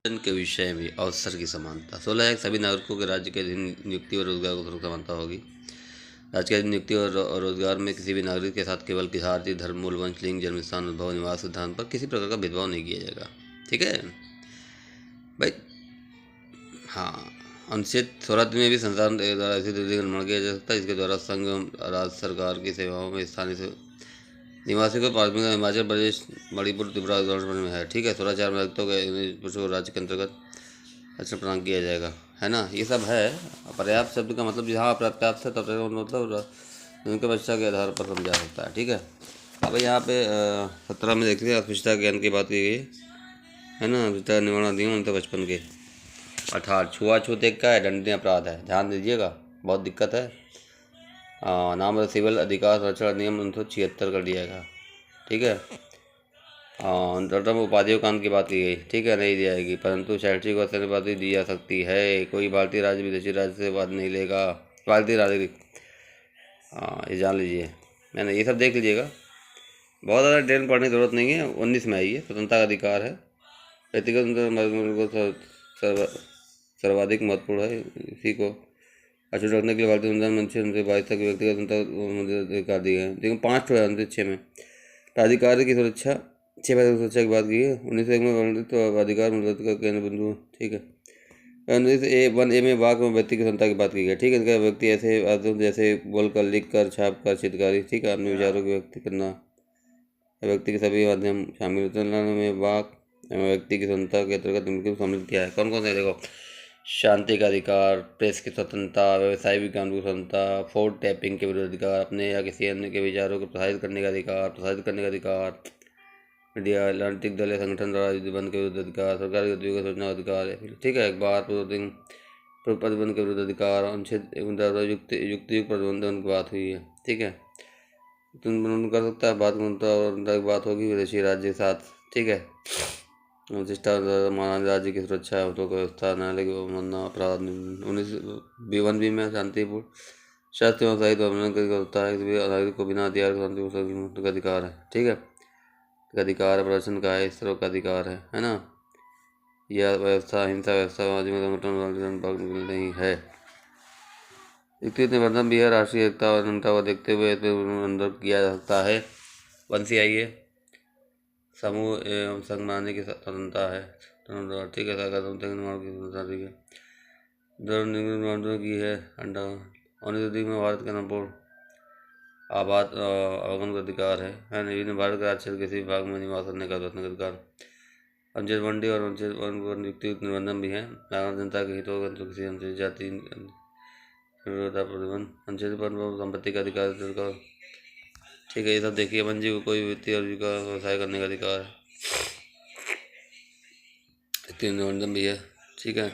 के विषय में अवसर की समानता 16 है सभी नागरिकों के राज्य के अधीन नियुक्ति और रोजगार को स्वतंत्र समानता होगी। राज्य के अधीन नियुक्ति और रोजगार में किसी भी नागरिक के साथ केवल जाति, धर्म, मूल, वंश, लिंग, जन्म स्थान, उद्भव, निवास सिद्धांत पर किसी प्रकार का भेदभाव नहीं किया जाएगा। ठीक है भाई। हाँ, अनुच्छेद 16 में भी संस्थान द्वारा ऐसी गतिविधि का निर्माण किया जा सकता है इसके द्वारा संघ राज्य सरकार की सेवाओं में स्थानीय से निवासी को प्राथमिकता हिमाचल प्रदेश, मणिपुर, त्रिपुरा उत्तराखंड में है। ठीक है। 16(4) नागरिकता को राज्य के अंतर्गत आरक्षण प्रदान किया जाएगा, है ना। ये सब है। पर्याप्त शब्द का मतलब जहाँ पर्याप्त है तब मतलब उनके बच्चा के आधार पर समझा सकता है। ठीक है। अब यहाँ पे 17 में देखते हैं अस्पृश्यता ज्ञान की बात की गई है ना। अस्पृश्यता निवारण अधिनियम 1955 के 18 छुआछूत एक का है, दंडनीय अपराध है। ध्यान दीजिएगा, बहुत दिक्कत है। नाम सिविल अधिकार संरक्षण अधिनियम 1976 कर दिया गया। ठीक है। अंतरतम उपाधियों कांड की बात की गई। ठीक है, नहीं दी जाएगी, परंतु शैक्षिक और सैन्य उपाधि दी जा सकती है। कोई भारतीय राज्य विदेशी राज्य से उपाधि नहीं लेगा। भारतीय नागरिक, ये जान लीजिए। मैंने ये सब देख लीजिएगा, बहुत ज़्यादा डिटेल पढ़ने की जरूरत नहीं है। 19 में आई है। स्वतंत्रता का अधिकार है, व्यक्तिगत सर्वाधिक महत्वपूर्ण है। इसी को अचूक रखने के लिए भारतीय संविधान में 22 तक व्यक्तिगत अधिकार दिए हैं। लेकिन 5 है 6 में प्राधिकार की सुरक्षा 6 सुरक्षा की बात की है। 1901 में वर्णित तो अधिकार मूलतत्व का केंद्र बिंदु। ठीक है। 1A में वाक में व्यक्ति की स्वतंत्रता की बात की गई। ठीक है। इनका व्यक्ति ऐसे जैसे बोलकर, लिख कर, छाप कर, चित्रकारी, ठीक है, अपने विचारों की व्यक्त करना, व्यक्ति के सभी माध्यम शामिल होते हैं में वाक एवं व्यक्ति की स्वतंत्रता के अंतर्गत इनको सम्मिलित किया है। कौन कौन से देखो, शांति का अधिकार, प्रेस की स्वतंत्रता, व्यवसाय विज्ञान की स्वतंत्रता, फोन टैपिंग के विरुद्ध अधिकार, अपने या किसी अन्य के विचारों को प्रसारित करने का अधिकार, मीडिया, राजनीतिक दल या संगठन द्वारा प्रतिबंध के विरुद्ध अधिकार, सरकारी गतिविधियों का सूचना का अधिकार है। ठीक है। अखबार प्रतिबंध के विरुद्ध अधिकार, अनुच्छेद युक्त प्रतिबंधन की बात हुई है। ठीक है। तुम कर सकता है बात और बात होगी विदेशी राज्य के साथ। ठीक है। महाराज राज्य की सुरक्षा, तो व्यवस्था, न्यायालय की अवमानना, अपराध 19B1B में शांतिपूर्ण शास्त्र एवं साहित्य अवमान होता है। नागरिक को बिना हथियार शांतिपूर्ण का अधिकार है। ठीक है। अधिकार है प्रदर्शन का है, इस तरह का अधिकार है ना। यह व्यवस्था हिंसा व्यवस्था संगठन नहीं है। निबंधन भी है। राष्ट्रीय एकता और अखंडता को देखते हुए अंदर किया जा सकता है। 1CI समूह एवं संघ बनाने की स्वतंत्रता है। ठीक है। निर्माण की स्वतंत्रता की है। अंडा होने में भारत का नंबर आबाद आवागमन का अधिकार है। नहीं भारत के राज्य किसी भाग में निवास करने का अधिकार। अनुच्छेद 1D और अनुच्छेद 1 युक्त निबंधन भी है। नागरिक जनता के हितों का किसी अनुसूचित जाति प्रतिबंध। अनुच्छेद 1 संपत्ति का अधिकार। ठीक है। ये सब देखिए। वन्यजीव को कोई वित्तीय और व्यवसाय करने का अधिकार है। निबंधन भी है। ठीक है।